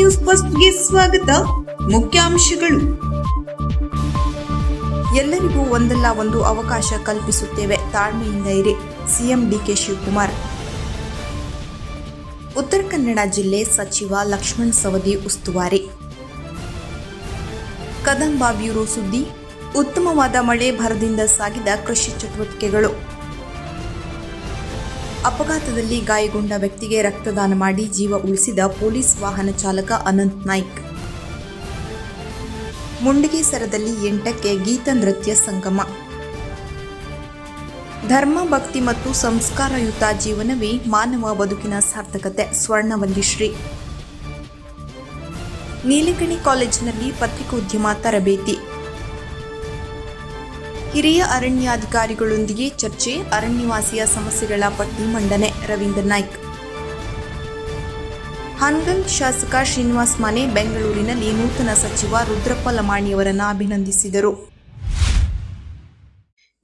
News ಫಸ್ಟ್ಗೆ ಸ್ವಾಗತ. ಮುಖ್ಯಾಂಶಗಳು. ಎಲ್ಲರಿಗೂ ಒಂದಲ್ಲ ಒಂದು ಅವಕಾಶ ಕಲ್ಪಿಸುತ್ತೇವೆ, ತಾಳ್ಮೆಯಿಂದ ಇರಿ. ಸಿಎಂ ಡಿಕೆ ಶಿವಕುಮಾರ್. ಉತ್ತರ ಕನ್ನಡ ಜಿಲ್ಲೆ ಸಚಿವ ಲಕ್ಷ್ಮಣ್ ಸವದಿ ಉಸ್ತುವಾರಿ. ಕದಂಬ ಬ್ಯೂರೋ ಸುದ್ದಿ. ಉತ್ತಮವಾದ ಮಳೆ ಭರದಿಂದ ಸಾಗಿದ ಕೃಷಿ ಚಟುವಟಿಕೆಗಳು. ಅಪಘಾತದಲ್ಲಿ ಗಾಯಗೊಂಡ ವ್ಯಕ್ತಿಗೆ ರಕ್ತದಾನ ಮಾಡಿ ಜೀವ ಉಳಿಸಿದ ಪೊಲೀಸ್ ವಾಹನ ಚಾಲಕ ಅನಂತ್ ನಾಯ್ಕ್. ಮುಂಡಿಗೆಸರದಲ್ಲಿ 8ಕ್ಕೆ ಗೀತ ನೃತ್ಯ ಸಂಗಮ. ಧರ್ಮ, ಭಕ್ತಿ ಮತ್ತು ಸಂಸ್ಕಾರಯುತ ಜೀವನವೇ ಮಾನವ ಬದುಕಿನ ಸಾರ್ಥಕತೆ. ಸ್ವರ್ಣವಂದಿಶ್ರೀ. ನೀಲಕಣಿ ಕಾಲೇಜಿನಲ್ಲಿ ಪತ್ರಿಕೋದ್ಯಮ ತರಬೇತಿ. ಹಿರಿಯ ಅರಣ್ಯಾಧಿಕಾರಿಗಳೊಂದಿಗೆ ಚರ್ಚೆ. ಅರಣ್ಯವಾಸಿಯ ಸಮಸ್ಯೆಗಳ ಪಟ್ಟಿ ಮಂಡನೆ. ರವೀಂದ್ರ ನಾಯ್ಕ್. ಹಾನಗಲ್ ಶಾಸಕ ಶ್ರೀನಿವಾಸ್ ಮಾನೆ ಬೆಂಗಳೂರಿನಲ್ಲಿ ನೂತನ ಸಚಿವ ರುದ್ರಪ್ಪ ಲಮಾಣಿಯವರನ್ನು ಅಭಿನಂದಿಸಿದರು.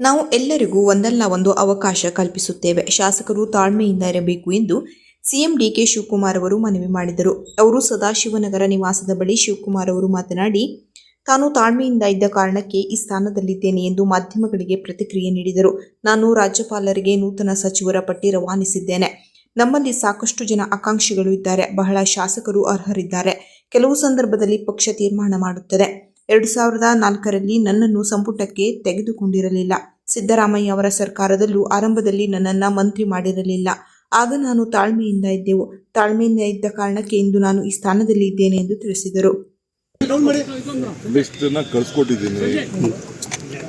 ನಾವು ಎಲ್ಲರಿಗೂ ಒಂದಲ್ಲ ಒಂದು ಅವಕಾಶ ಕಲ್ಪಿಸುತ್ತೇವೆ, ಶಾಸಕರು ತಾಳ್ಮೆಯಿಂದ ಇರಬೇಕು ಎಂದು ಸಿಎಂ ಡಿಕೆ ಶಿವಕುಮಾರ್ ಅವರು ಮನವಿ ಮಾಡಿದರು. ಅವರು ಸದಾಶಿವನಗರ ನಿವಾಸದ ಬಳಿ ಶಿವಕುಮಾರ್ ಅವರು ಮಾತನಾಡಿ, ತಾನು ತಾಳ್ಮೆಯಿಂದ ಇದ್ದ ಕಾರಣಕ್ಕೆ ಈ ಸ್ಥಾನದಲ್ಲಿದ್ದೇನೆ ಎಂದು ಮಾಧ್ಯಮಗಳಿಗೆ ಪ್ರತಿಕ್ರಿಯೆ ನೀಡಿದರು. ನಾನು ರಾಜ್ಯಪಾಲರಿಗೆ ನೂತನ ಸಚಿವರ ಪಟ್ಟಿ ರವಾನಿಸಿದ್ದೇನೆ. ನಮ್ಮಲ್ಲಿ ಸಾಕಷ್ಟು ಜನ ಆಕಾಂಕ್ಷಿಗಳು ಇದ್ದಾರೆ. ಬಹಳ ಶಾಸಕರು ಅರ್ಹರಿದ್ದಾರೆ. ಕೆಲವು ಸಂದರ್ಭದಲ್ಲಿ ಪಕ್ಷ ತೀರ್ಮಾನ ಮಾಡುತ್ತದೆ. 2004ರಲ್ಲಿ ನನ್ನನ್ನು ಸಂಪುಟಕ್ಕೆ ತೆಗೆದುಕೊಂಡಿರಲಿಲ್ಲ. ಸಿದ್ದರಾಮಯ್ಯ ಅವರ ಸರ್ಕಾರದಲ್ಲೂ ಆರಂಭದಲ್ಲಿ ನನ್ನನ್ನು ಮಂತ್ರಿ ಮಾಡಿರಲಿಲ್ಲ. ಆಗ ನಾನು ತಾಳ್ಮೆಯಿಂದ ಇದ್ದೆವು. ತಾಳ್ಮೆಯಿಂದ ಇದ್ದ ಕಾರಣಕ್ಕೆ ಇಂದು ನಾನು ಈ ಸ್ಥಾನದಲ್ಲಿ ಇದ್ದೇನೆ ಎಂದು ತಿಳಿಸಿದರು. ಲಿಸ್ಟನ್ನ ಕಳ್ಸಿಕೊಟ್ಟಿದ್ದೀನಿ,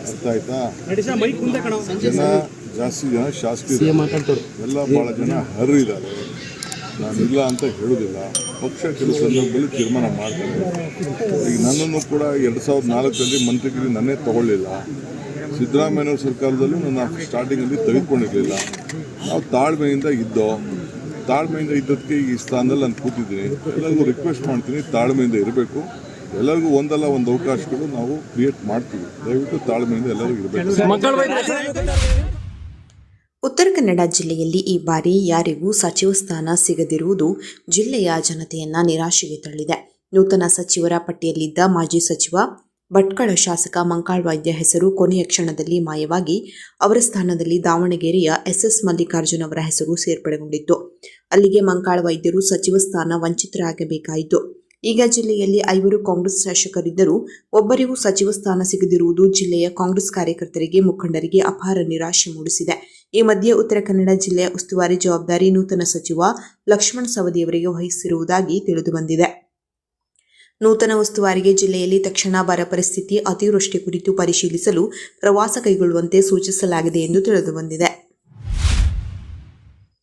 ಅರ್ಥ ಆಯ್ತಾ? ಜಾಸ್ತಿ ಜನ ಶಾಸಕರು ಎಲ್ಲ ಭಾಳ ಜನ ಅರ್ಹರಿದ್ದಾರೆ. ನಾನಿಲ್ಲ ಅಂತ ಹೇಳೋದಿಲ್ಲ. ಪಕ್ಷ ಕೆಲವು ಸಂದರ್ಭದಲ್ಲಿ ತೀರ್ಮಾನ ಮಾಡ್ತಾರೆ. ಈಗ ನನ್ನನ್ನು ಕೂಡ 2004ರಲ್ಲಿ ಮಂತ್ರಿಗಿರಿ ನನ್ನೇ ತಗೊಳ್ಳಿಲ್ಲ. ಸಿದ್ದರಾಮಯ್ಯನವ್ರ ಸರ್ಕಾರದಲ್ಲೂ ನನ್ನ ಸ್ಟಾರ್ಟಿಂಗಲ್ಲಿ ತೆಗೆದುಕೊಂಡಿರಲಿಲ್ಲ. ನಾವು ತಾಳ್ಮೆಯಿಂದ ಇದ್ದದಕ್ಕೆ ಈ ಸ್ಥಾನದಲ್ಲಿ ನಾನು ಕೂತಿದ್ದೀನಿ. ಎಲ್ಲರಿಗೂ ರಿಕ್ವೆಸ್ಟ್ ಮಾಡ್ತೀನಿ, ತಾಳ್ಮೆಯಿಂದ ಇರಬೇಕು. ಎಲ್ಲರಿಗೂ ಒಂದಲ್ಲ ಒಂದು ಅವಕಾಶಗಳು ನಾವು ಕ್ರಿಯೇಟ್ ಮಾಡ್ತೀವಿ. ದಯವಿಟ್ಟು ತಾಳ್ಮೆಯಿಂದ ಎಲ್ಲರಿಗೂ ಇರಬೇಕು. ಉತ್ತರ ಕನ್ನಡ ಜಿಲ್ಲೆಯಲ್ಲಿ ಈ ಬಾರಿ ಯಾರಿಗೂ ಸಚಿವ ಸ್ಥಾನ ಸಿಗದಿರುವುದು ಜಿಲ್ಲೆಯ ಜನತೆಯನ್ನ ನಿರಾಶೆಗೆ ತಳ್ಳಿದೆ. ನೂತನ ಸಚಿವರ ಪಟ್ಟಿಯಲ್ಲಿದ್ದ ಮಾಜಿ ಸಚಿವ ಭಟ್ಕಳ ಶಾಸಕ ಮಂಕಾಳ್ ವೈದ್ಯ ಹೆಸರು ಕೊನೆಯ ಕ್ಷಣದಲ್ಲಿ ಮಾಯವಾಗಿ ಅವರ ಸ್ಥಾನದಲ್ಲಿ ದಾವಣಗೆರೆಯ ಎಸ್ ಮಲ್ಲಿಕಾರ್ಜುನ್ ಅವರ ಹೆಸರು ಸೇರ್ಪಡೆಗೊಂಡಿತ್ತು. ಅಲ್ಲಿಗೆ ಮಂಕಾಳ್ ವೈದ್ಯರು ಸಚಿವ ಸ್ಥಾನ ವಂಚಿತರಾಗಬೇಕಾಯಿತು. ಈಗ ಜಿಲ್ಲೆಯಲ್ಲಿ 5 ಕಾಂಗ್ರೆಸ್ ಶಾಸಕರಿದ್ದರೂ ಒಬ್ಬರಿಗೂ ಸಚಿವ ಸ್ಥಾನ ಸಿಗದಿರುವುದು ಜಿಲ್ಲೆಯ ಕಾಂಗ್ರೆಸ್ ಕಾರ್ಯಕರ್ತರಿಗೆ, ಮುಖಂಡರಿಗೆ ಅಪಾರ ನಿರಾಶೆ ಮೂಡಿಸಿದೆ. ಈ ಮಧ್ಯೆ ಉತ್ತರ ಕನ್ನಡ ಜಿಲ್ಲೆಯ ಉಸ್ತುವಾರಿ ಜವಾಬ್ದಾರಿ ನೂತನ ಸಚಿವ ಲಕ್ಷ್ಮಣ್ ಸವದಿಯವರಿಗೆ ವಹಿಸಿರುವುದಾಗಿ ತಿಳಿದುಬಂದಿದೆ. ನೂತನ ಉಸ್ತುವಾರಿಗೆ ಜಿಲ್ಲೆಯಲ್ಲಿ ತಕ್ಷಣ ಬರ ಪರಿಸ್ಥಿತಿ, ಅತಿವೃಷ್ಟಿ ಕುರಿತು ಪರಿಶೀಲಿಸಲು ಪ್ರವಾಸ ಕೈಗೊಳ್ಳುವಂತೆ ಸೂಚಿಸಲಾಗಿದೆ ಎಂದು ತಿಳಿದುಬಂದಿದೆ.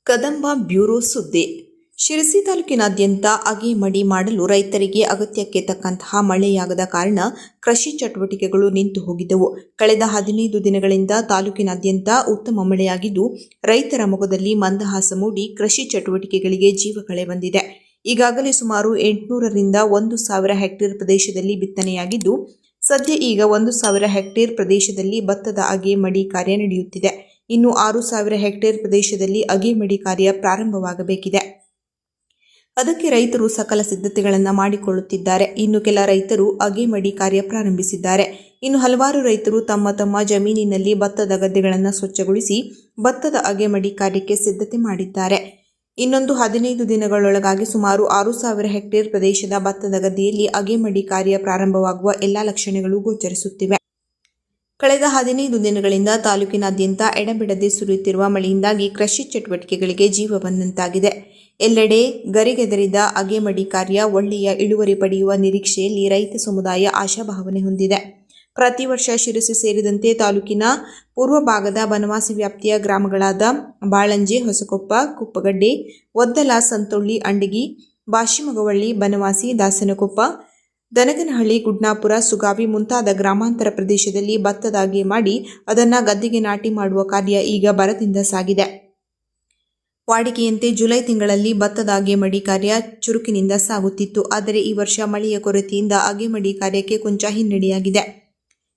ಕದಂಬ ಬ್ಯೂರೋ ಸುದ್ದಿ. ಶಿರಸಿ ತಾಲೂಕಿನಾದ್ಯಂತ ಅಗೆಮಡಿ ಮಾಡಲು ರೈತರಿಗೆ ಅಗತ್ಯಕ್ಕೆ ತಕ್ಕಂತಹ ಮಳೆಯಾಗದ ಕಾರಣ ಕೃಷಿ ಚಟುವಟಿಕೆಗಳು ನಿಂತು ಹೋಗಿದ್ದವು. ಕಳೆದ 15 ದಿನಗಳಿಂದ ತಾಲೂಕಿನಾದ್ಯಂತ ಉತ್ತಮ ಮಳೆಯಾಗಿದ್ದು ರೈತರ ಮೊಗದಲ್ಲಿ ಮಂದಹಾಸ ಮೂಡಿ ಕೃಷಿ ಚಟುವಟಿಕೆಗಳಿಗೆ ಜೀವಕಳೆ ಬಂದಿದೆ. ಈಗಾಗಲೇ ಸುಮಾರು 800ರಿಂದ 1,000 ಹೆಕ್ಟೇರ್ ಪ್ರದೇಶದಲ್ಲಿ ಬಿತ್ತನೆಯಾಗಿದ್ದು ಸದ್ಯ ಈಗ 1,000 ಹೆಕ್ಟೇರ್ ಪ್ರದೇಶದಲ್ಲಿ ಭತ್ತದ ಅಗೆಮಡಿ ಕಾರ್ಯ ನಡೆಯುತ್ತಿದೆ. ಇನ್ನು 6,000 ಹೆಕ್ಟೇರ್ ಪ್ರದೇಶದಲ್ಲಿ ಅಗೆಮಡಿ ಕಾರ್ಯ ಪ್ರಾರಂಭವಾಗಬೇಕಿದೆ. ಅದಕ್ಕೆ ರೈತರು ಸಕಲ ಸಿದ್ಧತೆಗಳನ್ನು ಮಾಡಿಕೊಳ್ಳುತ್ತಿದ್ದಾರೆ. ಇನ್ನು ಕೆಲ ರೈತರು ಅಗೆಮಡಿ ಕಾರ್ಯ ಪ್ರಾರಂಭಿಸಿದ್ದಾರೆ. ಇನ್ನು ಹಲವಾರು ರೈತರು ತಮ್ಮ ತಮ್ಮ ಜಮೀನಿನಲ್ಲಿ ಭತ್ತದ ಗದ್ದೆಗಳನ್ನು ಸ್ವಚ್ಛಗೊಳಿಸಿ ಭತ್ತದ ಅಗೆಮಡಿ ಕಾರ್ಯಕ್ಕೆ ಸಿದ್ಧತೆ ಮಾಡಿದ್ದಾರೆ. ಇನ್ನೊಂದು 15 ದಿನಗಳೊಳಗಾಗಿ ಸುಮಾರು 6,000 ಹೆಕ್ಟೇರ್ ಪ್ರದೇಶದ ಭತ್ತದ ಗದ್ದೆಯಲ್ಲಿ ಅಗೆಮಡಿ ಕಾರ್ಯ ಪ್ರಾರಂಭವಾಗುವ ಎಲ್ಲಾ ಲಕ್ಷಣಗಳು ಗೋಚರಿಸುತ್ತಿವೆ. ಕಳೆದ 15 ದಿನಗಳಿಂದ ತಾಲೂಕಿನಾದ್ಯಂತ ಎಡಬಿಡದೆ ಸುರಿಯುತ್ತಿರುವ ಮಳೆಯಿಂದಾಗಿ ಕೃಷಿ ಚಟುವಟಿಕೆಗಳಿಗೆ ಜೀವ ಬಂದಂತಾಗಿದೆ. ಎಲ್ಲೆಡೆ ಗರಿಗೆದರಿದ ಅಗೆಮಡಿ ಕಾರ್ಯ ಒಳ್ಳೆಯ ಇಳುವರಿ ಪಡೆಯುವ ನಿರೀಕ್ಷೆಯಲ್ಲಿ ರೈತ ಸಮುದಾಯ ಆಶಾಭಾವನೆ ಹೊಂದಿದೆ. ಪ್ರತಿ ವರ್ಷ ಶಿರಸಿ ಸೇರಿದಂತೆ ತಾಲೂಕಿನ ಪೂರ್ವ ಭಾಗದ ಬನವಾಸಿ ವ್ಯಾಪ್ತಿಯ ಗ್ರಾಮಗಳಾದ ಬಾಳಂಜೆ, ಹೊಸಕೊಪ್ಪ, ಕುಪ್ಪಗಡ್ಡೆ, ಒದ್ದಲ, ಸಂತೊಳ್ಳಿ, ಅಂಡಗಿ, ಬಾಶಿಮಗವಳ್ಳಿ, ಬನವಾಸಿ, ದಾಸನಕೊಪ್ಪ, ದನಗನಹಳ್ಳಿ, ಗುಡ್ನಾಪುರ, ಸುಗಾವಿ ಮುಂತಾದ ಗ್ರಾಮಾಂತರ ಪ್ರದೇಶದಲ್ಲಿ ಭತ್ತದ ಅಗೆ ಮಾಡಿ ಅದನ್ನು ಗದ್ದೆಗೆ ನಾಟಿ ಮಾಡುವ ಕಾರ್ಯ ಈಗ ಬರದಿಂದ ಸಾಗಿದೆ. ವಾಡಿಕೆಯಂತೆ ಜುಲೈ ತಿಂಗಳಲ್ಲಿ ಭತ್ತದ ಅಗೆಮಡಿ ಕಾರ್ಯ ಚುರುಕಿನಿಂದ ಸಾಗುತ್ತಿತ್ತು. ಆದರೆ ಈ ವರ್ಷ ಮಳೆಯ ಕೊರತೆಯಿಂದ ಅಗೆಮಡಿ ಕಾರ್ಯಕ್ಕೆ ಕೊಂಚ ಹಿನ್ನಡೆಯಾಗಿದೆ.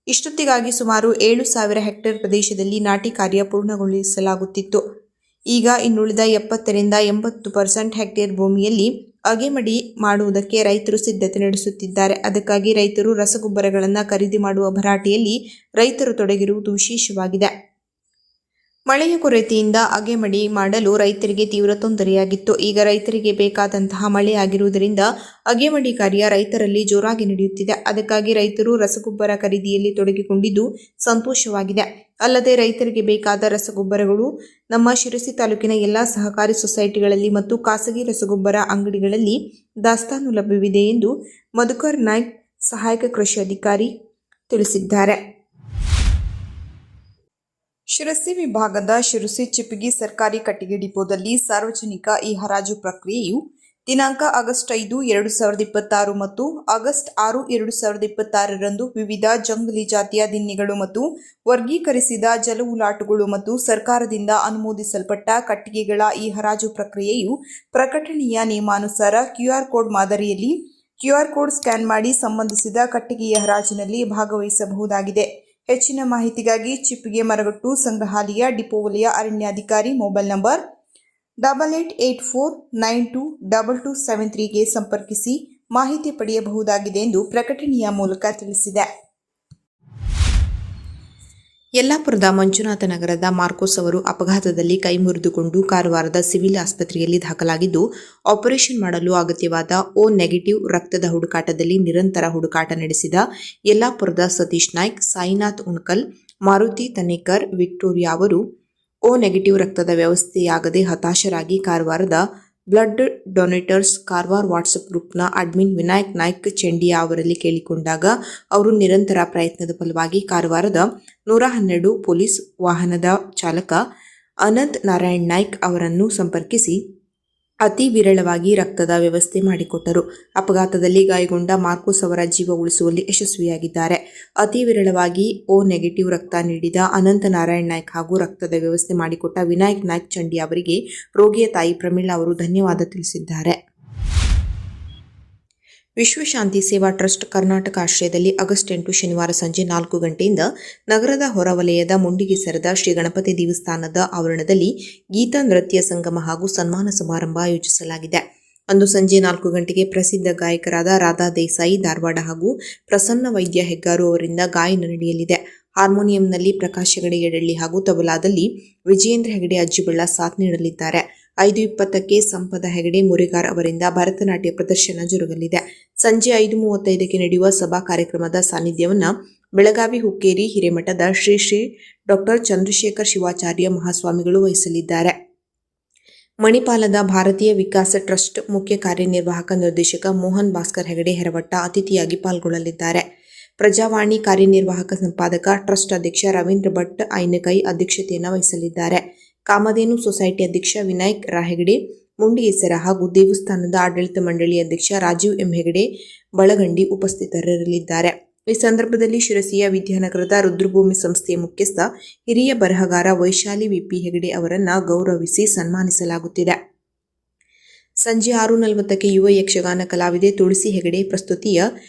ಇಷ್ಟೊತ್ತಿಗಾಗಿ ಸುಮಾರು 7,000 ಹೆಕ್ಟೇರ್ ಪ್ರದೇಶದಲ್ಲಿ ನಾಟಿ ಕಾರ್ಯ ಪೂರ್ಣಗೊಳಿಸಲಾಗುತ್ತಿತ್ತು. ಈಗ ಇನ್ನುಳಿದ 70ರಿಂದ 80% ಹೆಕ್ಟೇರ್ ಭೂಮಿಯಲ್ಲಿ ಅಗೆಮಡಿ ಮಾಡುವುದಕ್ಕೆ ರೈತರು ಸಿದ್ಧತೆ ನಡೆಸುತ್ತಿದ್ದಾರೆ. ಅದಕ್ಕಾಗಿ ರೈತರು ರಸಗೊಬ್ಬರಗಳನ್ನು ಖರೀದಿ ಮಾಡುವ ಭರಾಟೆಯಲ್ಲಿ ರೈತರು ತೊಡಗಿರುವುದು ವಿಶೇಷವಾಗಿದೆ. ಮಳೆಯ ಕೊರತೆಯಿಂದ ಅಗೆಮಡಿ ಮಾಡಲು ರೈತರಿಗೆ ತೀವ್ರ ತೊಂದರೆಯಾಗಿತ್ತು. ಈಗ ರೈತರಿಗೆ ಬೇಕಾದಂತಹ ಮಳೆಯಾಗಿರುವುದರಿಂದ ಅಗೆಮಡಿ ಕಾರ್ಯ ರೈತರಲ್ಲಿ ಜೋರಾಗಿ ನಡೆಯುತ್ತಿದೆ. ಅದಕ್ಕಾಗಿ ರೈತರು ರಸಗೊಬ್ಬರ ಖರೀದಿಯಲ್ಲಿ ತೊಡಗಿಕೊಂಡಿದ್ದು ಸಂತೋಷವಾಗಿದೆ. ಅಲ್ಲದೆ ರೈತರಿಗೆ ಬೇಕಾದ ರಸಗೊಬ್ಬರಗಳು ನಮ್ಮ ಶಿರಸಿ ತಾಲೂಕಿನ ಎಲ್ಲ ಸಹಕಾರಿ ಸೊಸೈಟಿಗಳಲ್ಲಿ ಮತ್ತು ಖಾಸಗಿ ರಸಗೊಬ್ಬರ ಅಂಗಡಿಗಳಲ್ಲಿ ದಾಸ್ತಾನು ಲಭ್ಯವಿದೆ ಎಂದು ಮಧುಕರ್ ನಾಯ್ಕ್, ಸಹಾಯಕ ಕೃಷಿ ಅಧಿಕಾರಿ ತಿಳಿಸಿದ್ದಾರೆ. ಶಿರಸಿ ವಿಭಾಗದ ಶಿರಸಿ ಚಿಪ್ಪಗಿ ಸರ್ಕಾರಿ ಕಟ್ಟಿಗೆ ಡಿಪೋದಲ್ಲಿ ಸಾರ್ವಜನಿಕ ಈ ಹರಾಜು ಪ್ರಕ್ರಿಯೆಯು ದಿನಾಂಕ ಆಗಸ್ಟ್ 5, 2026 ಮತ್ತು ಆಗಸ್ಟ್ 6, 2026ರಂದು ವಿವಿಧ ಜಂಗಲಿ ಜಾತಿಯ ದಿನ್ನೆಗಳು ಮತ್ತು ವರ್ಗೀಕರಿಸಿದ ಜಲವುಲಾಟುಗಳು ಮತ್ತು ಸರ್ಕಾರದಿಂದ ಅನುಮೋದಿಸಲ್ಪಟ್ಟ ಕಟ್ಟಿಗೆಗಳ ಈ ಹರಾಜು ಪ್ರಕ್ರಿಯೆಯು ಪ್ರಕಟಣೆಯ ನಿಯಮಾನುಸಾರ QR ಕೋಡ್ ಮಾದರಿಯಲ್ಲಿ QR ಕೋಡ್ ಸ್ಕ್ಯಾನ್ ಮಾಡಿ ಸಂಬಂಧಿಸಿದ ಕಟ್ಟಿಗೆಯ ಹರಾಜಿನಲ್ಲಿ ಭಾಗವಹಿಸಬಹುದಾಗಿದೆ. ಹೆಚ್ಚಿನ ಮಾಹಿತಿಗಾಗಿ ಚಿಪ್ಪಗೆ ಮರಗಟ್ಟು ಸಂಗ್ರಹಾಲಯ ಡಿಪೋ ವಲಯ ಅರಣ್ಯಾಧಿಕಾರಿ ಮೊಬೈಲ್ ನಂಬರ್ 8884922273ಗೆ ಸಂಪರ್ಕಿಸಿ ಮಾಹಿತಿ ಪಡೆಯಬಹುದಾಗಿದೆ ಎಂದು ಪ್ರಕಟಣೆಯ ಮೂಲಕ ತಿಳಿಸಿದೆ. ಯಲ್ಲಾಪುರದ ಮಂಜುನಾಥ ನಗರದ ಮಾರ್ಕೋಸ್ ಅವರು ಅಪಘಾತದಲ್ಲಿ ಕೈ ಮುರಿದುಕೊಂಡು ಕಾರವಾರದ ಸಿವಿಲ್ ಆಸ್ಪತ್ರೆಯಲ್ಲಿ ದಾಖಲಾಗಿದ್ದು, ಆಪರೇಷನ್ ಮಾಡಲು ಅಗತ್ಯವಾದ O ನೆಗೆಟಿವ್ ರಕ್ತದ ಹುಡುಕಾಟದಲ್ಲಿ ನಿರಂತರ ಹುಡುಕಾಟ ನಡೆಸಿದ ಯಲ್ಲಾಪುರದ ಸತೀಶ್ ನಾಯ್ಕ್, ಸಾಯಿನಾಥ್ ಉಣ್ಕಲ್, ಮಾರುತಿ ತನೇಕರ್, ವಿಕ್ಟೋರಿಯಾ ಅವರು O ನೆಗೆಟಿವ್ ರಕ್ತದ ವ್ಯವಸ್ಥೆಯಾಗದೆ ಹತಾಶರಾಗಿ ಕಾರವಾರದ ಬ್ಲಡ್ ಡೊನೇಟರ್ಸ್ ಕಾರವಾರ ವಾಟ್ಸಪ್ ಗ್ರೂಪ್ನ ಅಡ್ಮಿನ್ ವಿನಾಯಕ್ ನಾಯ್ಕ್ ಚೆಂಡಿಯಾ ಅವರಲ್ಲಿ ಕೇಳಿಕೊಂಡಾಗ ಅವರು ನಿರಂತರ ಪ್ರಯತ್ನದ ಫಲವಾಗಿ ಕಾರವಾರದ 112 ಪೊಲೀಸ್ ವಾಹನದ ಚಾಲಕ ಅನಂತ್ ನಾರಾಯಣ್ ನಾಯ್ಕ್ ಅವರನ್ನು ಸಂಪರ್ಕಿಸಿ ಅತಿ ವಿರಳವಾಗಿ ರಕ್ತದ ವ್ಯವಸ್ಥೆ ಮಾಡಿಕೊಟ್ಟರು. ಅಪಘಾತದಲ್ಲಿ ಗಾಯಗೊಂಡ ಮಾರ್ಕೋಸ್ ಅವರ ಜೀವ ಉಳಿಸುವಲ್ಲಿ ಯಶಸ್ವಿಯಾಗಿದ್ದಾರೆ. ಅತಿ ವಿರಳವಾಗಿ O ನೆಗೆಟಿವ್ ರಕ್ತ ನೀಡಿದ ಅನಂತ ನಾರಾಯಣ್ ನಾಯ್ಕ್ ಹಾಗೂ ರಕ್ತದ ವ್ಯವಸ್ಥೆ ಮಾಡಿಕೊಟ್ಟ ವಿನಾಯಕ್ ನಾಯ್ಕ್ ಚಂಡಿಯಾ ಅವರಿಗೆ ರೋಗಿಯ ತಾಯಿ ಪ್ರಮೀಳಾ ಅವರು ಧನ್ಯವಾದ ತಿಳಿಸಿದ್ದಾರೆ. ವಿಶ್ವಶಾಂತಿ ಸೇವಾ ಟ್ರಸ್ಟ್ ಕರ್ನಾಟಕ ಆಶ್ರಯದಲ್ಲಿ ಆಗಸ್ಟ್ 8 ಶನಿವಾರ ಸಂಜೆ 4 ಗಂಟೆಯಿಂದ ನಗರದ ಹೊರವಲಯದ ಮುಂಡಿಗೆಸರದ ಶ್ರೀ ಗಣಪತಿ ದೇವಸ್ಥಾನದ ಆವರಣದಲ್ಲಿ ಗೀತಾ ನೃತ್ಯ ಸಂಗಮ ಹಾಗೂ ಸನ್ಮಾನ ಸಮಾರಂಭ ಆಯೋಜಿಸಲಾಗಿದೆ. ಅಂದು ಸಂಜೆ 4 ಗಂಟೆಗೆ ಪ್ರಸಿದ್ಧ ಗಾಯಕರಾದ ರಾಧಾ ದೇಸಾಯಿ ಧಾರವಾಡ ಹಾಗೂ ಪ್ರಸನ್ನ ವೈದ್ಯ ಹೆಗ್ಗಾರು ಅವರಿಂದ ಗಾಯನ ನಡೆಯಲಿದೆ. ಹಾರ್ಮೋನಿಯಂನಲ್ಲಿ ಪ್ರಕಾಶ್ ಹೆಗಡೆ ಯಡಳ್ಳಿ ಹಾಗೂ ತಬಲಾದಲ್ಲಿ ವಿಜಯೇಂದ್ರ ಹೆಗಡೆ ಅಜ್ಜಿಬಳ್ಳ ಸಾಥ್ ನೀಡಲಿದ್ದಾರೆ. 5:20ಕ್ಕೆ ಸಂಪದ ಹೆಗಡೆ ಮುರಿಗಾರ್ ಅವರಿಂದ ಭರತನಾಟ್ಯ ಪ್ರದರ್ಶನ ಜರುಗಲಿದೆ. ಸಂಜೆ 5:35ಕ್ಕೆ ನಡೆಯುವ ಸಭಾ ಕಾರ್ಯಕ್ರಮದ ಸಾನ್ನಿಧ್ಯವನ್ನು ಬೆಳಗಾವಿ ಹುಕ್ಕೇರಿ ಹಿರೇಮಠದ ಶ್ರೀ ಶ್ರೀ ಡಾ ಚಂದ್ರಶೇಖರ್ ಶಿವಾಚಾರ್ಯ ಮಹಾಸ್ವಾಮಿಗಳು ವಹಿಸಲಿದ್ದಾರೆ. ಮಣಿಪಾಲದ ಭಾರತೀಯ ವಿಕಾಸ ಟ್ರಸ್ಟ್ ಮುಖ್ಯ ಕಾರ್ಯನಿರ್ವಾಹಕ ನಿರ್ದೇಶಕ ಮೋಹನ್ ಭಾಸ್ಕರ್ ಹೆಗಡೆ ಹೆರವಟ್ಟ ಅತಿಥಿಯಾಗಿ ಪಾಲ್ಗೊಳ್ಳಲಿದ್ದಾರೆ. ಪ್ರಜಾವಾಣಿ ಕಾರ್ಯನಿರ್ವಾಹಕ ಸಂಪಾದಕ ಟ್ರಸ್ಟ್ ಅಧ್ಯಕ್ಷ ರವೀಂದ್ರ ಭಟ್ ಐನಕೈ ಅಧ್ಯಕ್ಷತೆಯನ್ನು ವಹಿಸಲಿದ್ದಾರೆ. ಕಾಮಧೇನು ಸೊಸೈಟಿ ಅಧ್ಯಕ್ಷ ವಿನಾಯಕ್ ರಾಹೆಗಡೆ ಮುಂಡಿಗೆಸರ ಹಾಗೂ ದೇವಸ್ಥಾನದ ಆಡಳಿತ ಮಂಡಳಿ ಅಧ್ಯಕ್ಷ ರಾಜೀವ್ ಎಂ ಹೆಗಡೆ ಬಳಗಂಡಿ ಉಪಸ್ಥಿತರಿರಲಿದ್ದಾರೆ. ಈ ಸಂದರ್ಭದಲ್ಲಿ ಶಿರಸಿಯ ವಿದ್ಯಾನಗರದ ರುದ್ರಭೂಮಿ ಸಂಸ್ಥೆಯ ಮುಖ್ಯಸ್ಥ ಹಿರಿಯ ಬರಹಗಾರ ವೈಶಾಲಿ ವಿಪಿ ಹೆಗಡೆ ಅವರನ್ನು ಗೌರವಿಸಿ ಸನ್ಮಾನಿಸಲಾಗುತ್ತಿದೆ. ಸಂಜೆ 6:40ಕ್ಕೆ ಯುವ ಯಕ್ಷಗಾನ ಕಲಾವಿದೆ ತುಳಸಿ ಹೆಗಡೆ ಪ್ರಸ್ತುತಿಯ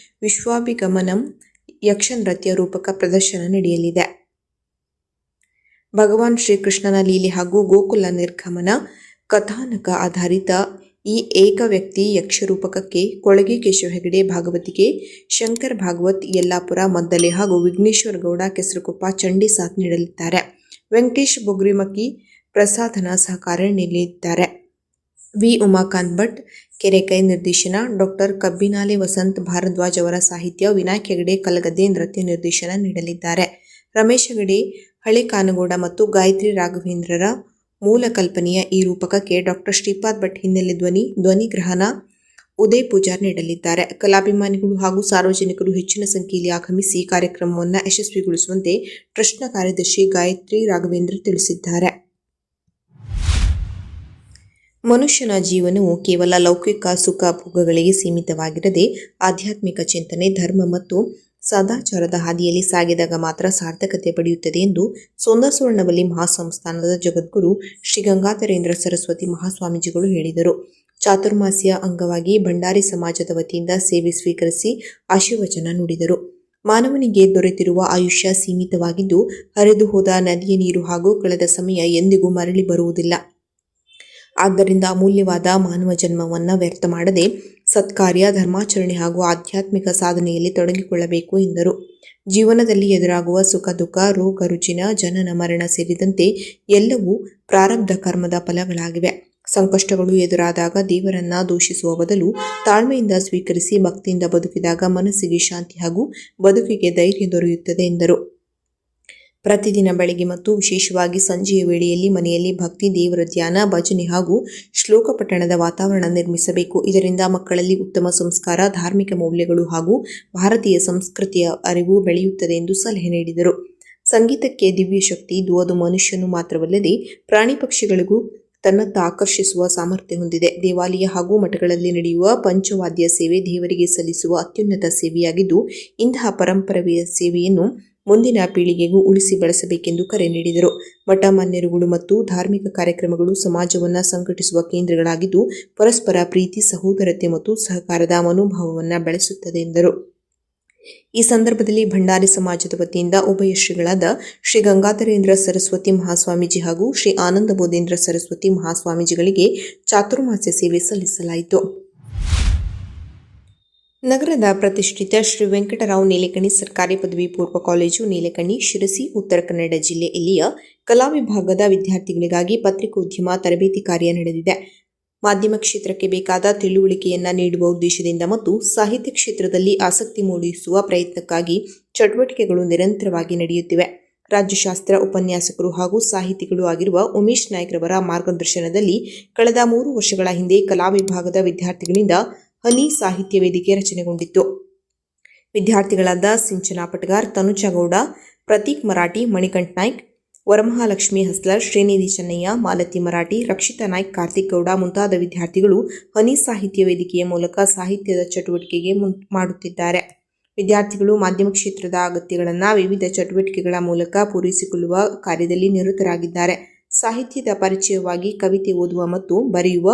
ವಿಶ್ವಾಭಿಗಮನಂ ಯಕ್ಷ ನೃತ್ಯ ರೂಪಕ ಪ್ರದರ್ಶನ ನಡೆಯಲಿದೆ. ಭಗವಾನ್ ಶ್ರೀಕೃಷ್ಣನ ಲೀಲೆ ಹಾಗೂ ಗೋಕುಲ ನಿರ್ಗಮನ ಕಥಾನಕ ಆಧಾರಿತ ಈ ಏಕ ವ್ಯಕ್ತಿ ಯಕ್ಷರೂಪಕಕ್ಕೆ ಕೊಳಗೆ ಕೇಶವ ಹೆಗಡೆ ಭಾಗವತಿಕೆ, ಶಂಕರ್ ಭಾಗವತ್ ಯಲ್ಲಾಪುರ ಮದ್ದಲೆ ಹಾಗೂ ವಿಘ್ನೇಶ್ವರ ಗೌಡ ಕೆಸರುಕೊಪ್ಪ ಚಂಡಿ ಸಾಥ್ ನೀಡಲಿದ್ದಾರೆ. ವೆಂಕಟೇಶ್ ಬೊಗ್ರಿಮಕ್ಕಿ ಪ್ರಸಾದನ ಸಹಕಾರ ನೀಡಲಿದ್ದಾರೆ. ವಿ ಉಮಾಕಾಂತ್ ಭಟ್ ಕೆರೆಕೈ ನಿರ್ದೇಶನ, ಡಾ ಕಬ್ಬಿನಾಲೆ ವಸಂತ್ ಭಾರದ್ವಾಜ್ ಅವರ ಸಾಹಿತ್ಯ, ವಿನಾಯಕ್ ಹೆಗಡೆ ಕಲಗದ್ದೆ ನೃತ್ಯ ನಿರ್ದೇಶನ ನೀಡಲಿದ್ದಾರೆ. ರಮೇಶ್ ಹೆಗಡೆ ಹಳೆ ಕಾನಗೋಡ ಮತ್ತು ಗಾಯತ್ರಿ ರಾಘವೇಂದ್ರರ ಮೂಲ ಕಲ್ಪನೆಯ ಈ ರೂಪಕಕ್ಕೆ ಡಾ ಶ್ರೀಪಾದ್ ಭಟ್ ಹಿನ್ನೆಲೆ ಧ್ವನಿಗ್ರಹಣ, ಉದಯ್ ಪೂಜಾರ್ ನೀಡಲಿದ್ದಾರೆ. ಕಲಾಭಿಮಾನಿಗಳು ಹಾಗೂ ಸಾರ್ವಜನಿಕರು ಹೆಚ್ಚಿನ ಸಂಖ್ಯೆಯಲ್ಲಿ ಆಗಮಿಸಿ ಕಾರ್ಯಕ್ರಮವನ್ನು ಯಶಸ್ವಿಗೊಳಿಸುವಂತೆ ಟ್ರಸ್ಟ್ನ ಕಾರ್ಯದರ್ಶಿ ಗಾಯತ್ರಿ ರಾಘವೇಂದ್ರ ತಿಳಿಸಿದ್ದಾರೆ. ಮನುಷ್ಯನ ಜೀವನವು ಕೇವಲ ಲೌಕಿಕ ಸುಖ ಭೋಗಗಳಿಗೆ ಸೀಮಿತವಾಗಿರದೆ ಆಧ್ಯಾತ್ಮಿಕ ಚಿಂತನೆ, ಧರ್ಮ ಮತ್ತು ಸದಾಚಾರದ ಹಾದಿಯಲ್ಲಿ ಸಾಗಿದಾಗ ಮಾತ್ರ ಸಾರ್ಥಕತೆ ಪಡೆಯುತ್ತದೆ ಎಂದು ಸೋಂದಾ-ಸುವರ್ಣವಲ್ಲಿ ಮಹಾಸಂಸ್ಥಾನದ ಜಗದ್ಗುರು ಶ್ರೀ ಗಂಗಾಧರೇಂದ್ರ ಸರಸ್ವತಿ ಮಹಾಸ್ವಾಮೀಜಿಗಳು ಹೇಳಿದರು. ಚಾತುರ್ಮಾಸ್ಯ ಅಂಗವಾಗಿ ಭಂಡಾರಿ ಸಮಾಜದ ವತಿಯಿಂದ ಸೇವೆ ಸ್ವೀಕರಿಸಿ ಆಶೀರ್ವಚನ ನುಡಿದರು. ಮಾನವನಿಗೆ ದೊರೆತಿರುವ ಆಯುಷ್ಯ ಸೀಮಿತವಾಗಿದ್ದು, ಹರಿದು ಹೋದ ನದಿಯ ನೀರು ಹಾಗೂ ಕಳೆದ ಸಮಯ ಎಂದಿಗೂ ಮರಳಿ ಬರುವುದಿಲ್ಲ. ಆದ್ದರಿಂದ ಅಮೂಲ್ಯವಾದ ಮಾನವ ಜನ್ಮವನ್ನು ವ್ಯರ್ಥ ಮಾಡದೆ ಸತ್ಕಾರ್ಯ, ಧರ್ಮಾಚರಣೆ ಹಾಗೂ ಆಧ್ಯಾತ್ಮಿಕ ಸಾಧನೆಯಲ್ಲಿ ತೊಡಗಿಕೊಳ್ಳಬೇಕು ಎಂದರು. ಜೀವನದಲ್ಲಿ ಎದುರಾಗುವ ಸುಖ ದುಃಖ, ರೋಗ ರುಜಿನ, ಜನನ ಮರಣ ಸೇರಿದಂತೆ ಎಲ್ಲವೂ ಪ್ರಾರಬ್ಧ ಕರ್ಮದ ಫಲಗಳಾಗಿವೆ. ಸಂಕಷ್ಟಗಳು ಎದುರಾದಾಗ ದೇವರನ್ನ ದೂಷಿಸುವ ಬದಲು ತಾಳ್ಮೆಯಿಂದ ಸ್ವೀಕರಿಸಿ ಭಕ್ತಿಯಿಂದ ಬದುಕಿದಾಗ ಮನಸ್ಸಿಗೆ ಶಾಂತಿ ಹಾಗೂ ಬದುಕಿಗೆ ಧೈರ್ಯ ದೊರೆಯುತ್ತದೆ ಎಂದರು. ಪ್ರತಿದಿನ ಬೆಳಗ್ಗೆ ಮತ್ತು ವಿಶೇಷವಾಗಿ ಸಂಜೆಯ ವೇಳೆಯಲ್ಲಿ ಮನೆಯಲ್ಲಿ ಭಕ್ತಿ, ದೇವರ ಧ್ಯಾನ, ಭಜನೆ ಹಾಗೂ ಶ್ಲೋಕ ಪಠಣದ ವಾತಾವರಣ ನಿರ್ಮಿಸಬೇಕು. ಇದರಿಂದ ಮಕ್ಕಳಲ್ಲಿ ಉತ್ತಮ ಸಂಸ್ಕಾರ, ಧಾರ್ಮಿಕ ಮೌಲ್ಯಗಳು ಹಾಗೂ ಭಾರತೀಯ ಸಂಸ್ಕೃತಿಯ ಅರಿವು ಬೆಳೆಯುತ್ತದೆ ಎಂದು ಸಲಹೆ ನೀಡಿದರು. ಸಂಗೀತಕ್ಕೆ ದಿವ್ಯ ಶಕ್ತಿ ಇದ್ದು ಅದು ಮನುಷ್ಯನು ಮಾತ್ರವಲ್ಲದೆ ಪ್ರಾಣಿ ಪಕ್ಷಿಗಳಿಗೂ ತನ್ನತ್ತ ಆಕರ್ಷಿಸುವ ಸಾಮರ್ಥ್ಯ ಹೊಂದಿದೆ. ದೇವಾಲಯ ಹಾಗೂ ಮಠಗಳಲ್ಲಿ ನಡೆಯುವ ಪಂಚವಾದ್ಯ ಸೇವೆ ದೇವರಿಗೆ ಸಲ್ಲಿಸುವ ಅತ್ಯುನ್ನತ ಸೇವೆಯಾಗಿದ್ದು ಇಂತಹ ಪರಂಪರೆಯ ಸೇವೆಯನ್ನು ಮುಂದಿನ ಪೀಳಿಗೆಗೂ ಉಳಿಸಿ ಬೆಳೆಸಬೇಕೆಂದು ಕರೆ ನೀಡಿದರು. ಮಠ ಮಾನ್ಯರುಗಳು ಮತ್ತು ಧಾರ್ಮಿಕ ಕಾರ್ಯಕ್ರಮಗಳು ಸಮಾಜವನ್ನು ಸಂಘಟಿಸುವ ಕೇಂದ್ರಗಳಾಗಿದ್ದು ಪರಸ್ಪರ ಪ್ರೀತಿ, ಸಹೋದರತೆ ಮತ್ತು ಸಹಕಾರದ ಮನೋಭಾವವನ್ನು ಬೆಳೆಸುತ್ತದೆ ಎಂದರು. ಈ ಸಂದರ್ಭದಲ್ಲಿ ಭಂಡಾರಿ ಸಮಾಜದ ವತಿಯಿಂದ ಉಭಯ ಶ್ರೀಗಳಾದ ಶ್ರೀ ಗಂಗಾಧರೇಂದ್ರ ಸರಸ್ವತಿ ಮಹಾಸ್ವಾಮೀಜಿ ಹಾಗೂ ಶ್ರೀ ಆನಂದ ಬೋಧೇಂದ್ರ ಸರಸ್ವತಿ ಮಹಾಸ್ವಾಮೀಜಿಗಳಿಗೆ ಚಾತುರ್ಮಾಸ್ಯ ಸೇವೆ ಸಲ್ಲಿಸಲಾಯಿತು. ನಗರದ ಪ್ರತಿಷ್ಠಿತ ಶ್ರೀ ವೆಂಕಟರಾವ್ ನೀಲಕಣಿ ಸರ್ಕಾರಿ ಪದವಿ ಪೂರ್ವ ಕಾಲೇಜು ನೀಲಕಣಿ, ಶಿರಸಿ, ಉತ್ತರ ಕನ್ನಡ ಜಿಲ್ಲೆ ಇಲ್ಲಿಯ ಕಲಾ ವಿಭಾಗದ ವಿದ್ಯಾರ್ಥಿಗಳಿಗಾಗಿ ಪತ್ರಿಕೋದ್ಯಮ ತರಬೇತಿ ಕಾರ್ಯ ನಡೆದಿದೆ. ಮಾಧ್ಯಮ ಕ್ಷೇತ್ರಕ್ಕೆ ಬೇಕಾದ ತಿಳುವಳಿಕೆಯನ್ನು ನೀಡುವ ಉದ್ದೇಶದಿಂದ ಮತ್ತು ಸಾಹಿತ್ಯ ಕ್ಷೇತ್ರದಲ್ಲಿ ಆಸಕ್ತಿ ಮೂಡಿಸುವ ಪ್ರಯತ್ನಕ್ಕಾಗಿ ಚಟುವಟಿಕೆಗಳು ನಿರಂತರವಾಗಿ ನಡೆಯುತ್ತಿವೆ. ರಾಜ್ಯಶಾಸ್ತ್ರ ಉಪನ್ಯಾಸಕರು ಹಾಗೂ ಸಾಹಿತಿಗಳು ಆಗಿರುವ ಉಮೇಶ್ ನಾಯ್ಕರವರ ಮಾರ್ಗದರ್ಶನದಲ್ಲಿ ಕಳೆದ 3 ವರ್ಷಗಳ ಹಿಂದೆ ಕಲಾ ವಿಭಾಗದ ವಿದ್ಯಾರ್ಥಿಗಳಿಂದ ಹನಿ ಸಾಹಿತ್ಯ ವೇದಿಕೆ ರಚನೆಗೊಂಡಿತ್ತು. ವಿದ್ಯಾರ್ಥಿಗಳಾದ ಸಿಂಚನಾ ಪಟಗಾರ್, ತನುಜಾ ಗೌಡ, ಪ್ರತೀಕ್ ಮರಾಠಿ, ಮಣಿಕಂಠ್ ನಾಯ್ಕ್, ವರಮಹಾಲಕ್ಷ್ಮಿ ಹಸ್ಲರ್, ಶ್ರೀನಿಧಿ ಚೆನ್ನಯ್ಯ, ಮಾಲತಿ ಮರಾಠಿ, ರಕ್ಷಿತಾ ನಾಯ್ಕ್, ಕಾರ್ತಿಕ್ ಗೌಡ ಮುಂತಾದ ವಿದ್ಯಾರ್ಥಿಗಳು ಹನಿ ಸಾಹಿತ್ಯ ವೇದಿಕೆಯ ಮೂಲಕ ಸಾಹಿತ್ಯದ ಚಟುವಟಿಕೆಗೆ ಮಾಡುತ್ತಿದ್ದಾರೆ. ವಿದ್ಯಾರ್ಥಿಗಳು ಮಾಧ್ಯಮ ಕ್ಷೇತ್ರದ ಅಗತ್ಯಗಳನ್ನು ವಿವಿಧ ಚಟುವಟಿಕೆಗಳ ಮೂಲಕ ಪೂರೈಸಿಕೊಳ್ಳುವ ಕಾರ್ಯದಲ್ಲಿ ನಿರತರಾಗಿದ್ದಾರೆ. ಸಾಹಿತ್ಯದ ಪರಿಚಯವಾಗಿ ಕವಿತೆ ಓದುವ ಮತ್ತು ಬರೆಯುವ,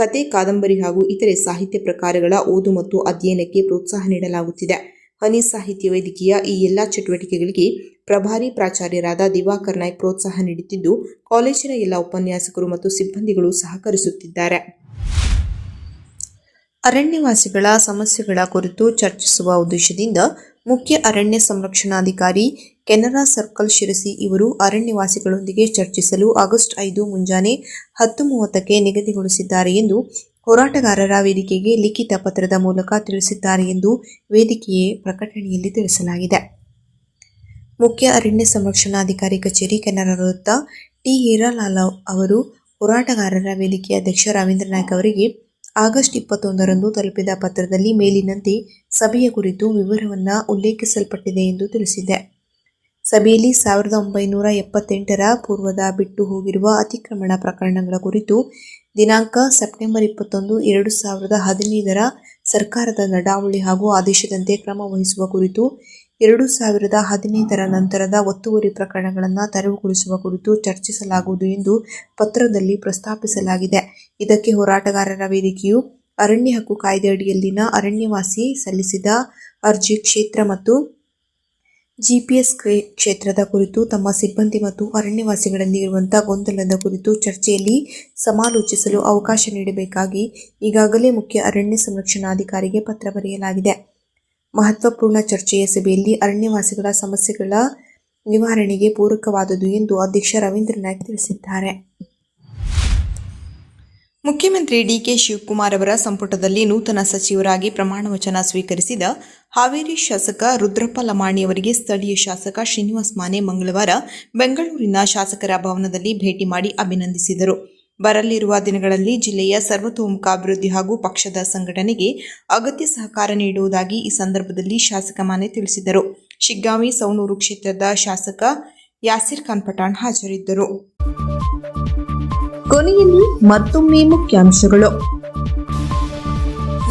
ಕತೆ, ಕಾದಂಬರಿ ಹಾಗೂ ಇತರೆ ಸಾಹಿತ್ಯ ಪ್ರಕಾರಗಳ ಓದು ಮತ್ತು ಅಧ್ಯಯನಕ್ಕೆ ಪ್ರೋತ್ಸಾಹ ನೀಡಲಾಗುತ್ತಿದೆ. ಹನಿ ಸಾಹಿತ್ಯ ವೇದಿಕೆಯ ಈ ಎಲ್ಲ ಚಟುವಟಿಕೆಗಳಿಗೆ ಪ್ರಭಾರಿ ಪ್ರಾಚಾರ್ಯರಾದ ದಿವಾಕರ್ ನಾಯ್ಕ್ ಪ್ರೋತ್ಸಾಹ ನೀಡುತ್ತಿದ್ದು ಕಾಲೇಜಿನ ಎಲ್ಲ ಉಪನ್ಯಾಸಕರು ಮತ್ತು ಸಿಬ್ಬಂದಿಗಳು ಸಹಕರಿಸುತ್ತಿದ್ದಾರೆ. ಅರಣ್ಯವಾಸಿಗಳ ಸಮಸ್ಯೆಗಳ ಕುರಿತು ಚರ್ಚಿಸುವ ಉದ್ದೇಶದಿಂದ ಮುಖ್ಯ ಅರಣ್ಯ ಸಂರಕ್ಷಣಾಧಿಕಾರಿ ಕೆನರಾ ಸರ್ಕಲ್ ಶಿರಸಿ ಇವರು ಅರಣ್ಯವಾಸಿಗಳೊಂದಿಗೆ ಚರ್ಚಿಸಲು ಆಗಸ್ಟ್ 5 ಮುಂಜಾನೆ 10:30ಕ್ಕೆ ನಿಗದಿಗೊಳಿಸಿದ್ದಾರೆ ಎಂದು ಹೋರಾಟಗಾರರ ವೇದಿಕೆಗೆ ಲಿಖಿತ ಪತ್ರದ ಮೂಲಕ ತಿಳಿಸಿದ್ದಾರೆ ಎಂದು ವೇದಿಕೆಯ ಪ್ರಕಟಣೆಯಲ್ಲಿ ತಿಳಿಸಲಾಗಿದೆ. ಮುಖ್ಯ ಅರಣ್ಯ ಸಂರಕ್ಷಣಾಧಿಕಾರಿ ಕಚೇರಿ, ಕೆನರಾ ವೃತ್ತ, ಟಿ. ಹೀರಾಲಾಲ್ ಅವರು ಹೋರಾಟಗಾರರ ವೇದಿಕೆಯ ಅಧ್ಯಕ್ಷ ರವೀಂದ್ರ ನಾಯ್ಕ್ ಅವರಿಗೆ ಆಗಸ್ಟ್ 21ರಂದು ತಲುಪಿದ ಪತ್ರದಲ್ಲಿ ಮೇಲಿನಂತೆ ಸಭೆಯ ಕುರಿತು ವಿವರವನ್ನು ಉಲ್ಲೇಖಿಸಲ್ಪಟ್ಟಿದೆ ಎಂದು ತಿಳಿಸಿದೆ. ಸಭೆಯಲ್ಲಿ 1978ರ ಪೂರ್ವದ ಬಿಟ್ಟು ಹೋಗಿರುವ ಅತಿಕ್ರಮಣ ಪ್ರಕರಣಗಳ ಕುರಿತು ದಿನಾಂಕ ಸೆಪ್ಟೆಂಬರ್ 21, 2015ರ ಸರ್ಕಾರದ ನಡಾವಳಿ ಹಾಗೂ ಆದೇಶದಂತೆ ಕ್ರಮ ವಹಿಸುವ ಕುರಿತು, 2015ರ ನಂತರದ ಒತ್ತುವರಿ ಪ್ರಕರಣಗಳನ್ನು ತೆರವುಗೊಳಿಸುವ ಕುರಿತು ಚರ್ಚಿಸಲಾಗುವುದು ಎಂದು ಪತ್ರದಲ್ಲಿ ಪ್ರಸ್ತಾಪಿಸಲಾಗಿದೆ. ಇದಕ್ಕೆ ಹೋರಾಟಗಾರರ ವೇದಿಕೆಯು ಅರಣ್ಯ ಹಕ್ಕು ಕಾಯ್ದೆ ಅಡಿಯಲ್ಲಿನ ಅರಣ್ಯವಾಸಿ ಸಲ್ಲಿಸಿದ ಅರ್ಜಿ, ಕ್ಷೇತ್ರ ಮತ್ತು ಜಿಪಿಎಸ್ ಕ್ಷೇತ್ರದ ಕುರಿತು ತಮ್ಮ ಸಿಬ್ಬಂದಿ ಮತ್ತು ಅರಣ್ಯವಾಸಿಗಳಲ್ಲಿರುವಂತಹ ಗೊಂದಲದ ಕುರಿತು ಚರ್ಚೆಯಲ್ಲಿ ಸಮಾಲೋಚಿಸಲು ಅವಕಾಶ ನೀಡಬೇಕಾಗಿ ಈಗಾಗಲೇ ಮುಖ್ಯ ಅರಣ್ಯ ಸಂರಕ್ಷಣಾಧಿಕಾರಿಗೆ ಪತ್ರ ಬರೆಯಲಾಗಿದೆ. ಮಹತ್ವಪೂರ್ಣ ಚರ್ಚೆಯ ಸಭೆಯಲ್ಲಿ ಅರಣ್ಯವಾಸಿಗಳ ಸಮಸ್ಯೆಗಳ ನಿವಾರಣೆಗೆ ಪೂರಕವಾದುದು ಎಂದು ಅಧ್ಯಕ್ಷ ರವೀಂದ್ರ ನಾಯ್ಕ್ ತಿಳಿಸಿದ್ದಾರೆ. ಮುಖ್ಯಮಂತ್ರಿ ಡಿಕೆ ಶಿವಕುಮಾರ್ ಅವರ ಸಂಪುಟದಲ್ಲಿ ನೂತನ ಸಚಿವರಾಗಿ ಪ್ರಮಾಣ ವಚನ ಸ್ವೀಕರಿಸಿದ ಹಾವೇರಿ ಶಾಸಕ ರುದ್ರಪ್ಪ ಲಮಾಣಿ ಅವರಿಗೆ ಸ್ಥಳೀಯ ಶಾಸಕ ಶ್ರೀನಿವಾಸ್ ಮಾನೆ ಮಂಗಳವಾರ ಬೆಂಗಳೂರಿನ ಶಾಸಕರ ಭವನದಲ್ಲಿ ಭೇಟಿ ಮಾಡಿ ಅಭಿನಂದಿಸಿದರು. ಬರಲಿರುವ ದಿನಗಳಲ್ಲಿ ಜಿಲ್ಲೆಯ ಸರ್ವತೋಮುಖ ಅಭಿವೃದ್ಧಿ ಹಾಗೂ ಪಕ್ಷದ ಸಂಘಟನೆಗೆ ಅಗತ್ಯ ಸಹಕಾರ ನೀಡುವುದಾಗಿ ಈ ಸಂದರ್ಭದಲ್ಲಿ ಶಾಸಕ ಮಾನೆ ತಿಳಿಸಿದರು. ಶಿಗ್ಗಾಂವಿ ಸವಣೂರು ಕ್ಷೇತ್ರದ ಶಾಸಕ ಯಾಸಿರ್ ಖಾನ್ ಪಠಾಣ್ ಹಾಜರಿದ್ದರು. ಕೊನೆಯಲ್ಲಿ ಮತ್ತೊಮ್ಮೆ ಮುಖ್ಯಾಂಶಗಳು.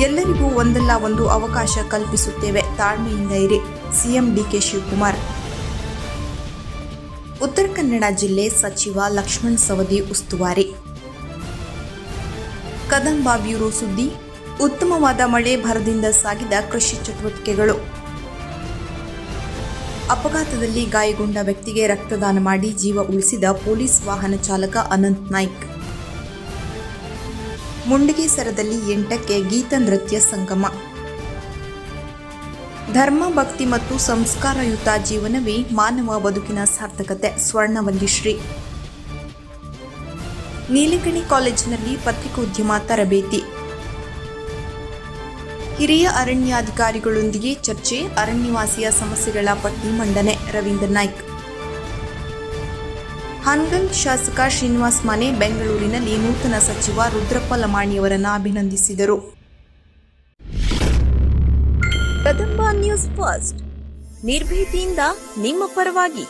ಎಲ್ಲರಿಗೂ ಒಂದಲ್ಲ ಒಂದು ಅವಕಾಶ ಕಲ್ಪಿಸುತ್ತೇವೆ, ತಾಳ್ಮೆಯಿಂದ ಇರಿ, ಸಿಎಂ ಡಿಕೆ ಶಿವಕುಮಾರ್. ಉತ್ತರ ಕನ್ನಡ ಜಿಲ್ಲೆ ಸಚಿವ ಲಕ್ಷ್ಮಣ್ ಸವದಿ ಉಸ್ತುವಾರಿ. ಕದಂಬ ಬ್ಯೂರೋ ಸುದ್ದಿ. ಉತ್ತಮವಾದ ಮಳೆ ಭರದಿಂದ ಸಾಗಿದ ಕೃಷಿ ಚಟುವಟಿಕೆಗಳು. ಅಪಘಾತದಲ್ಲಿ ಗಾಯಗೊಂಡ ವ್ಯಕ್ತಿಗೆ ರಕ್ತದಾನ ಮಾಡಿ ಜೀವ ಉಳಿಸಿದ ಪೊಲೀಸ್ ವಾಹನ ಚಾಲಕ ಅನಂತ್ ನಾಯ್ಕ್. ಮುಂಡಗೇಸರದಲ್ಲಿ 8ಕ್ಕೆ ಗೀತ ನೃತ್ಯ ಸಂಗಮ. ಧರ್ಮ, ಭಕ್ತಿ ಮತ್ತು ಸಂಸ್ಕಾರಯುತ ಜೀವನವೇ ಮಾನವ ಬದುಕಿನ ಸಾರ್ಥಕತೆ. ಸ್ವರ್ಣವಲ್ಲಿ ಶ್ರೀ. ನೀಲಕಣಿ ಕಾಲೇಜಿನಲ್ಲಿ ಪತ್ರಿಕೋದ್ಯಮ ತರಬೇತಿ. ಹಿರಿಯ ಅರಣ್ಯಾಧಿಕಾರಿಗಳೊಂದಿಗೆ ಚರ್ಚೆ, ಅರಣ್ಯವಾಸಿಯ ಸಮಸ್ಯೆಗಳ ಪಟ್ಟಿ ಮಂಡನೆ. ರವೀಂದ್ರ ನಾಯ್ಕ್. ಹಾನಗಲ್ ಶಾಸಕ ಶ್ರೀನಿವಾಸ್ ಮಾನೆ ಬೆಂಗಳೂರಿನಲ್ಲಿ ನೂತನ ಸಚಿವ ರುದ್ರಪ್ಪ ಲಮಾಣಿಯವರನ್ನು ಅಭಿನಂದಿಸಿದರು. ಕದಂಬ ನ್ಯೂಸ್ ಫಸ್ಟ್, ನಿರ್ಭೀತಿಯಿಂದ ನಿಮ್ಮ ಪರವಾಗಿ.